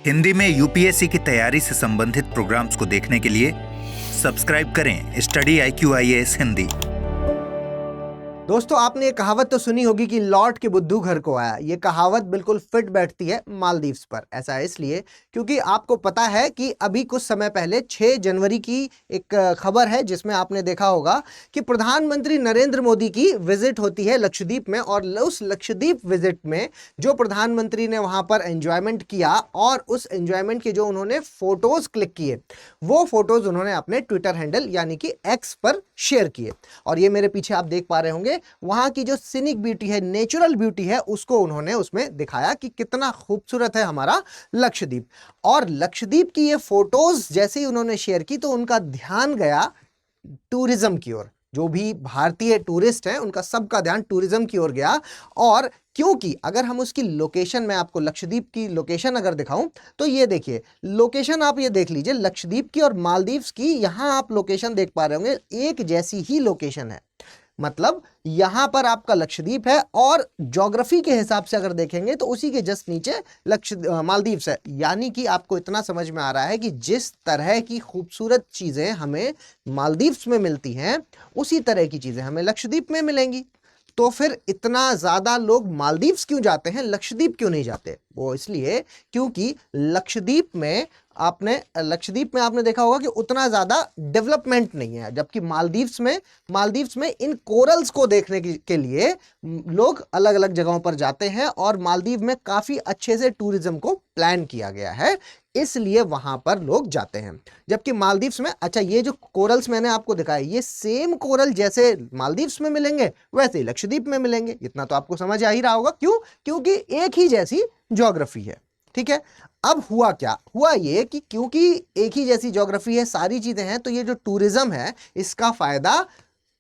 हिंदी में यूपीएससी की तैयारी से संबंधित प्रोग्राम्स को देखने के लिए सब्सक्राइब करें स्टडी IQIAS हिंदी। दोस्तों, आपने ये कहावत तो सुनी होगी कि लौट के बुद्धू घर को आया। ये कहावत बिल्कुल फिट बैठती है मालदीव्स पर। ऐसा है इसलिए क्योंकि आपको पता है कि अभी कुछ समय पहले 6 जनवरी की एक खबर है जिसमें आपने देखा होगा कि प्रधानमंत्री नरेंद्र मोदी की विजिट होती है लक्षद्वीप में। और उस लक्षद्वीप विजिट में जो प्रधानमंत्री ने वहां पर एंजॉयमेंट किया और उस एंजॉयमेंट के जो उन्होंने फोटोज क्लिक किए, वो फोटोज उन्होंने अपने ट्विटर हैंडल यानी कि एक्स पर शेयर किए। और ये मेरे पीछे आप देख पा रहे होंगे, वहां की जो सीनिक ब्यूटी है, नेचुरल ब्यूटी है, उसको उन्होंने उसमें दिखाया कि कितना खूबसूरत है हमारा लक्षद्वीप। और लक्षद्वीप की ये फोटोज जैसे ही उन्होंने शेयर की तो उनका ध्यान गया टूरिज्म की ओर। जो भी भारतीय टूरिस्ट हैं उनका सबका ध्यान टूरिज्म की ओर गया। और क्योंकि अगर हम उसकी लोकेशन में आपको लक्षद्वीप की लोकेशन अगर दिखाऊं तो ये देखिए लोकेशन, आप ये देख लीजिए लक्षद्वीप की और मालदीव्स की। यहां आप लोकेशन देख पा रहे होंगे, एक जैसी ही लोकेशन है। मतलब यहां पर आपका लक्षद्वीप है और ज्योग्राफी के हिसाब से अगर देखेंगे तो उसी के जस्ट नीचे मालदीव्स है। यानी कि आपको इतना समझ में आ रहा है कि जिस तरह की खूबसूरत चीजें हमें मालदीव्स में मिलती हैं उसी तरह की चीजें हमें लक्षद्वीप में मिलेंगी। तो फिर इतना ज्यादा लोग मालदीव्स क्यों जाते हैं, लक्षद्वीप क्यों नहीं जाते? वो इसलिए क्योंकि लक्षद्वीप में आपने देखा होगा कि उतना ज्यादा डेवलपमेंट नहीं है। जबकि मालदीव्स में इन कोरल्स को देखने के लिए लोग अलग अलग जगहों पर जाते हैं और मालदीव में काफी अच्छे से टूरिज्म को प्लान किया गया है, इसलिए वहां पर लोग जाते हैं। जबकि मालदीव्स में, अच्छा ये जो कोरल्स मैंने आपको दिखाए, ये सेम कोरल जैसे मालदीव्स में मिलेंगे वैसे ही लक्षद्वीप में मिलेंगे। इतना तो आपको समझ आ ही रहा होगा। क्यों? क्योंकि एक ही जैसी ज्योग्राफी है। ठीक है, अब हुआ क्या? हुआ ये कि क्योंकि एक ही जैसी ज्योग्राफी है, सारी चीजें हैं, तो ये जो टूरिज्म है इसका फायदा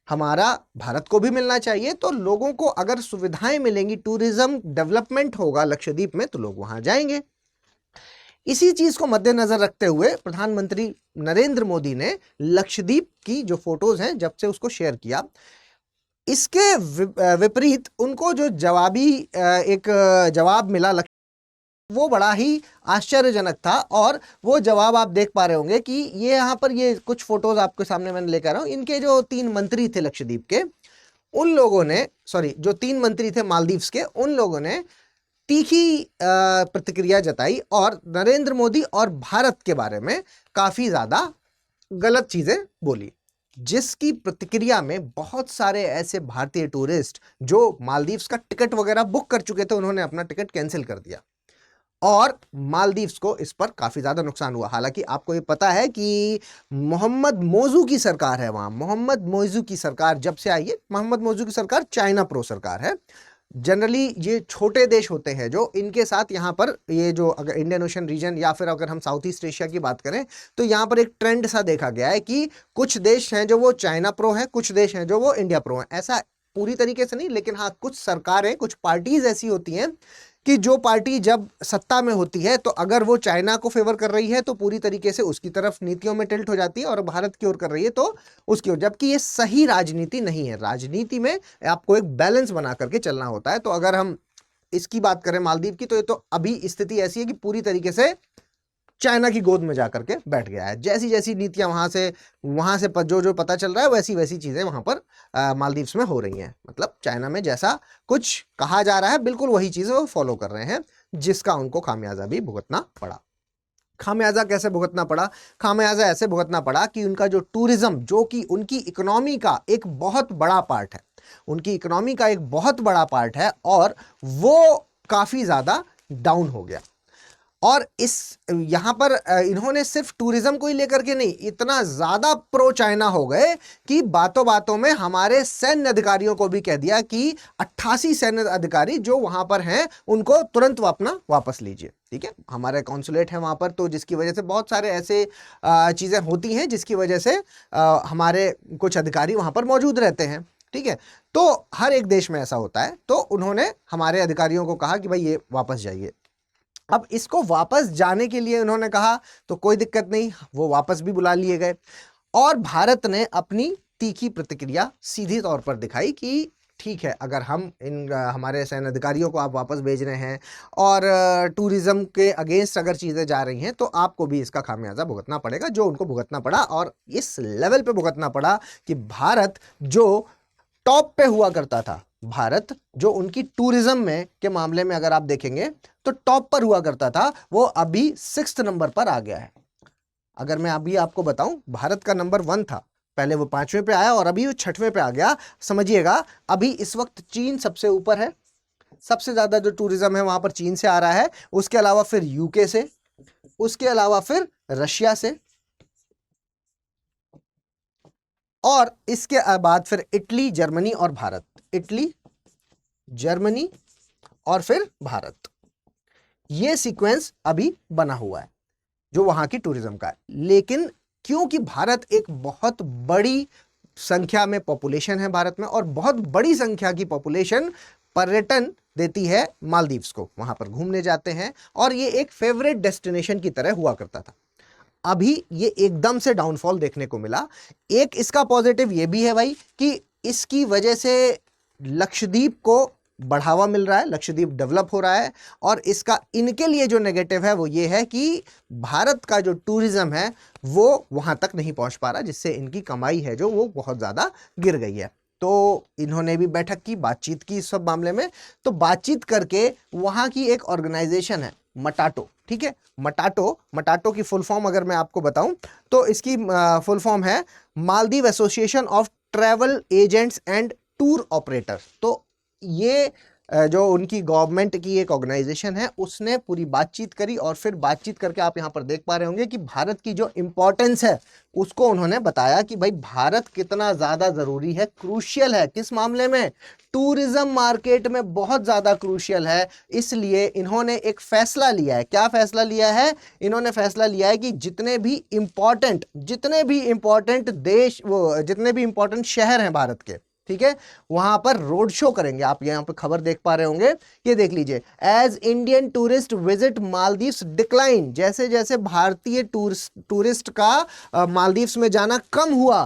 हमारा भारत को भी मिलना चाहिए। तो लोगों को अगर सुविधाएं मिलेंगी, टूरिज्म डेवलपमेंट होगा लक्षद्वीप में, तो लोग वहां जाएंगे। इसी चीज को मद्देनजर रखते हुए प्रधानमंत्री नरेंद्र मोदी ने लक्षद्वीप की जो फोटोज हैं जब से उसको शेयर किया, इसके विपरीत उनको जो जवाब मिला वो बड़ा ही आश्चर्यजनक था। और वो जवाब आप देख पा रहे होंगे कि ये यहाँ पर ये कुछ फोटोज आपके सामने मैंने लेकर आया हूं। इनके जो 3 मंत्री थे लक्षद्वीप के, उन लोगों ने, जो 3 मंत्री थे मालदीव्स के, उन लोगों ने तीखी प्रतिक्रिया जताई और नरेंद्र मोदी और भारत के बारे में काफी ज्यादा गलत चीजें बोली, जिसकी प्रतिक्रिया में बहुत सारे ऐसे भारतीय टूरिस्ट जो मालदीव्स का टिकट वगैरह बुक कर चुके थे, उन्होंने अपना टिकट कैंसिल कर दिया और मालदीव्स को इस पर काफी ज्यादा नुकसान हुआ। हालांकि आपको ये पता है कि मोहम्मद मौजू की सरकार है वहां। मोहम्मद मौजू की सरकार जब से आई है, मोहम्मद मौजू की सरकार चाइना प्रो सरकार है। जनरली ये छोटे देश होते हैं जो इनके साथ यहाँ पर, ये जो अगर इंडियन ओशन रीजन या फिर अगर हम साउथ ईस्ट एशिया की बात करें तो यहाँ पर एक ट्रेंड सा देखा गया है कि कुछ देश हैं जो वो चाइना प्रो है, कुछ देश हैं जो वो इंडिया प्रो है। ऐसा पूरी तरीके से नहीं, लेकिन हाँ कुछ सरकारें, कुछ पार्टीज ऐसी होती हैं कि जो पार्टी जब सत्ता में होती है तो अगर वो चाइना को फेवर कर रही है तो पूरी तरीके से उसकी तरफ नीतियों में टिल्ट हो जाती है, और भारत की ओर कर रही है तो उसकी ओर। जबकि ये सही राजनीति नहीं है। राजनीति में आपको एक बैलेंस बना करके चलना होता है। तो अगर हम इसकी बात करें मालदीव की, तो ये तो अभी स्थिति ऐसी है कि पूरी तरीके से चाइना की गोद में जाकर के बैठ गया है। जैसी जैसी नीतियां वहां से जो पता चल रहा है वैसी वैसी चीजें वहां पर मालदीव्स में हो रही हैं। मतलब चाइना में जैसा कुछ कहा जा रहा है बिल्कुल वही चीजें वो फॉलो कर रहे हैं, जिसका उनको खामियाजा भी भुगतना पड़ा। खामियाजा कैसे भुगतना पड़ा? खामियाजा ऐसे भुगतना पड़ा कि उनका जो टूरिज्म, जो कि उनकी इकोनॉमी का एक बहुत बड़ा पार्ट है, और वो काफी ज्यादा डाउन हो गया। और यहां पर इन्होंने सिर्फ टूरिज्म को ही लेकर के नहीं, इतना ज्यादा प्रो चाइना हो गए कि बातों बातों में हमारे सैन्य अधिकारियों को भी कह दिया कि 88 सैन्य अधिकारी जो वहां पर हैं उनको तुरंत वापस लीजिए। ठीक है, हमारे कॉन्सुलेट है वहां पर, तो जिसकी वजह से बहुत सारे ऐसे चीजें होती हैं जिसकी वजह से हमारे कुछ अधिकारी वहां पर मौजूद रहते हैं। ठीक है, तो हर एक देश में ऐसा होता है। तो उन्होंने हमारे अधिकारियों को कहा कि भाई ये वापस जाइए। अब इसको वापस जाने के लिए उन्होंने कहा तो कोई दिक्कत नहीं, वो वापस भी बुला लिए गए। और भारत ने अपनी तीखी प्रतिक्रिया सीधी तौर पर दिखाई कि ठीक है, अगर हम इन हमारे सैन्य अधिकारियों को आप वापस भेज रहे हैं और टूरिज्म के अगेंस्ट अगर चीज़ें जा रही हैं तो आपको भी इसका खामियाजा भुगतना पड़ेगा, जो उनको भुगतना पड़ा और इस लेवल पे भुगतना पड़ा कि भारत जो टॉप पे हुआ करता था, भारत जो उनकी टूरिज्म में के मामले में अगर आप देखेंगे तो टॉप पर हुआ करता था, वो अभी 6th नंबर पर आ गया है। अगर मैं अभी आपको बताऊं, भारत का नंबर 1 था, पहले वो 5वें पे आया और अभी वो 6वें पे आ गया। समझिएगा, अभी इस वक्त चीन सबसे ऊपर है, सबसे ज्यादा जो टूरिज्म है वहां पर चीन से आ रहा है, उसके अलावा फिर यूके से, उसके अलावा फिर रशिया से, और इसके बाद फिर इटली, जर्मनी और भारत। इटली, जर्मनी और फिर भारत। ये सीक्वेंस अभी बना हुआ है जो वहां की टूरिज्म का है। लेकिन क्योंकि भारत एक बहुत बड़ी संख्या में पॉपुलेशन है भारत में, और बहुत बड़ी संख्या की पॉपुलेशन पर्यटन देती है मालदीव्स को, वहां पर घूमने जाते हैं और ये एक फेवरेट डेस्टिनेशन की तरह हुआ करता था। अभी ये एकदम से डाउनफॉल देखने को मिला। एक इसका पॉजिटिव ये भी है भाई कि इसकी वजह से लक्षद्वीप को बढ़ावा मिल रहा है, लक्षद्वीप डेवलप हो रहा है, और इसका इनके लिए जो नेगेटिव है वो ये है कि भारत का जो टूरिज्म है वो वहां तक नहीं पहुंच पा रहा, जिससे इनकी कमाई है जो वो बहुत ज्यादा गिर गई है। तो इन्होंने भी बैठक की, बातचीत की इस सब मामले में। तो बातचीत करके वहां की एक ऑर्गेनाइजेशन है मटाटो, ठीक है, मटाटो की फुल फॉर्म अगर मैं आपको बताऊं तो इसकी फुल फॉर्म है Maldives association of travel agents and tour operator. तो ये जो उनकी गवर्नमेंट की एक ऑर्गेनाइजेशन है उसने पूरी बातचीत करी, और फिर बातचीत करके आप यहाँ पर देख पा रहे होंगे कि भारत की जो इंपॉर्टेंस है उसको उन्होंने बताया कि भाई भारत कितना ज़्यादा ज़रूरी है, क्रूशियल है। किस मामले में? टूरिज्म मार्केट में बहुत ज़्यादा क्रूशियल है। इसलिए इन्होंने एक फैसला लिया है। क्या फैसला लिया है? इन्होंने फैसला लिया है कि जितने भी इंपॉर्टेंट देश, वो जितने भी इंपॉर्टेंट शहर हैं भारत के, ठीक है, वहां पर रोड शो करेंगे। आप यहाँ पे खबर देख पा रहे होंगे, ये देख लीजिए, as Indian tourist visit Maldives decline, जैसे जैसे भारतीय टूरिस्ट का मालदीव्स में जाना कम हुआ,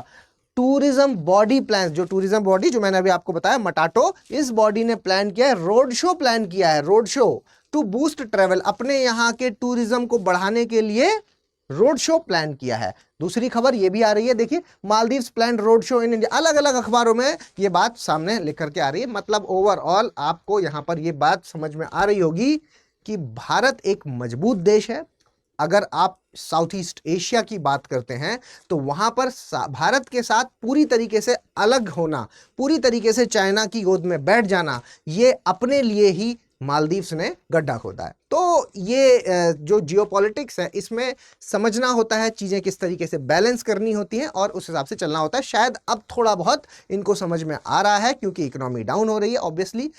टूरिज्म बॉडी प्लान, जो टूरिज्म बॉडी जो मैंने अभी आपको बताया मटाटो, इस बॉडी ने प्लान किया है, रोड शो प्लान किया है, road show to boost travel, अपने यहाँ के टूरिज्म को बढ़ाने के लिए रोड शो प्लान किया है। दूसरी खबर ये भी आ रही है, देखिए, Maldives plan road show in India, अलग अलग अखबारों में ये बात सामने लेकर के आ रही है। मतलब ओवरऑल आपको यहां पर ये बात समझ में आ रही होगी कि भारत एक मजबूत देश है। अगर आप साउथ ईस्ट एशिया की बात करते हैं तो वहां पर भारत के साथ पूरी तरीके से अलग होना, पूरी तरीके से चाइना की गोद में बैठ जाना, ये अपने लिए ही मालदीव्स ने गड्ढा खोदा है। तो ये जो जियोपॉलिटिक्स है इसमें समझना होता है, चीज़ें किस तरीके से बैलेंस करनी होती हैं और उस हिसाब से चलना होता है। शायद अब थोड़ा बहुत इनको समझ में आ रहा है क्योंकि इकोनॉमी डाउन हो रही है। ऑब्वियसली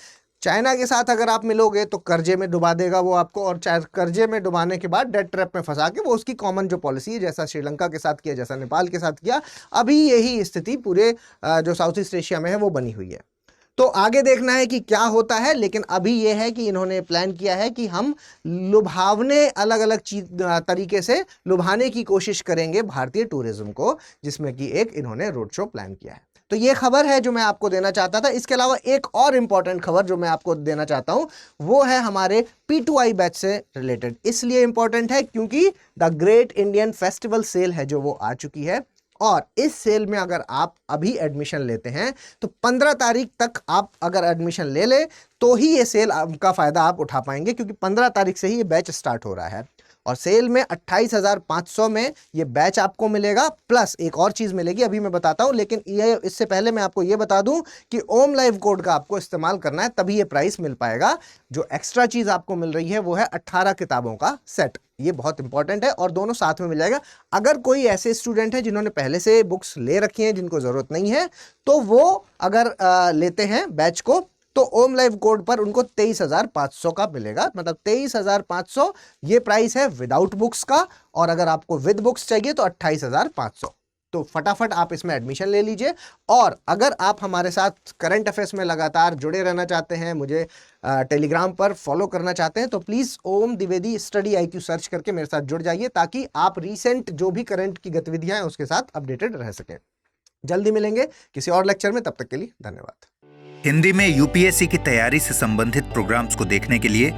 चाइना के साथ अगर आप मिलोगे तो कर्जे में डुबा देगा वो आपको, और कर्जे में डुबाने के बाद डेट ट्रैप में फंसा के वो उसकी कॉमन जो पॉलिसी है, जैसा श्रीलंका के साथ किया, जैसा नेपाल के साथ किया, अभी यही स्थिति पूरे जो साउथ ईस्ट एशिया में है वो बनी हुई है। तो आगे देखना है कि क्या होता है, लेकिन अभी यह है कि इन्होंने प्लान किया है कि हम लुभावने, अलग अलग तरीके से लुभाने की कोशिश करेंगे भारतीय टूरिज्म को, जिसमें कि एक इन्होंने रोड शो प्लान किया है। तो ये खबर है जो मैं आपको देना चाहता था। इसके अलावा एक और इंपॉर्टेंट खबर जो मैं आपको देना चाहता हूं वो है हमारे P2I बैच से रिलेटेड। इसलिए इंपॉर्टेंट है क्योंकि the great Indian festival sale है जो वो आ चुकी है, और इस सेल में अगर आप अभी एडमिशन लेते हैं तो 15 तारीख तक आप अगर एडमिशन ले ले तो ही ये सेल का फायदा आप उठा पाएंगे, क्योंकि 15 तारीख से ही ये बैच स्टार्ट हो रहा है। और सेल में 28,500 में ये बैच आपको मिलेगा, प्लस एक और चीज मिलेगी, अभी मैं बताता हूं, लेकिन ये इससे पहले मैं आपको ये बता दूं कि ओम लाइव कोड का आपको इस्तेमाल करना है, तभी ये प्राइस मिल पाएगा। जो एक्स्ट्रा चीज आपको मिल रही है वो है 18 किताबों का सेट। ये बहुत इंपॉर्टेंट है और दोनों साथ में मिल जाएगा। अगर कोई ऐसे स्टूडेंट है जिन्होंने पहले से बुक्स ले रखी हैं, जिनको जरूरत नहीं है, तो वो अगर लेते हैं बैच को तो ओम लाइव कोड पर उनको 23,500 का मिलेगा। मतलब 23,500 ये प्राइस है विदाउट बुक्स का, और अगर आपको विद बुक्स चाहिए तो 28,500। तो फटाफट आप इसमें एडमिशन ले लीजिए। और अगर आप हमारे साथ करंट अफेयर्स में लगातार जुड़े रहना चाहते हैं, मुझे टेलीग्राम पर फॉलो करना चाहते हैं, तो please Om Dwivedi study IQ search करके मेरे साथ जुड़ जाइए, ताकि आप रीसेंट जो भी करंट की गतिविधियां हैं उसके साथ अपडेटेड रह सकें। जल्दी मिलेंगे किसी और लेक्चर में, तब तक के लिए धन्यवाद। हिंदी में यूपीएससी की तैयारी से संबंधित प्रोग्राम्स को देखने के लिए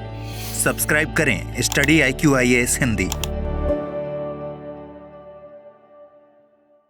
सब्सक्राइब करें स्टडी IQ IAS हिंदी।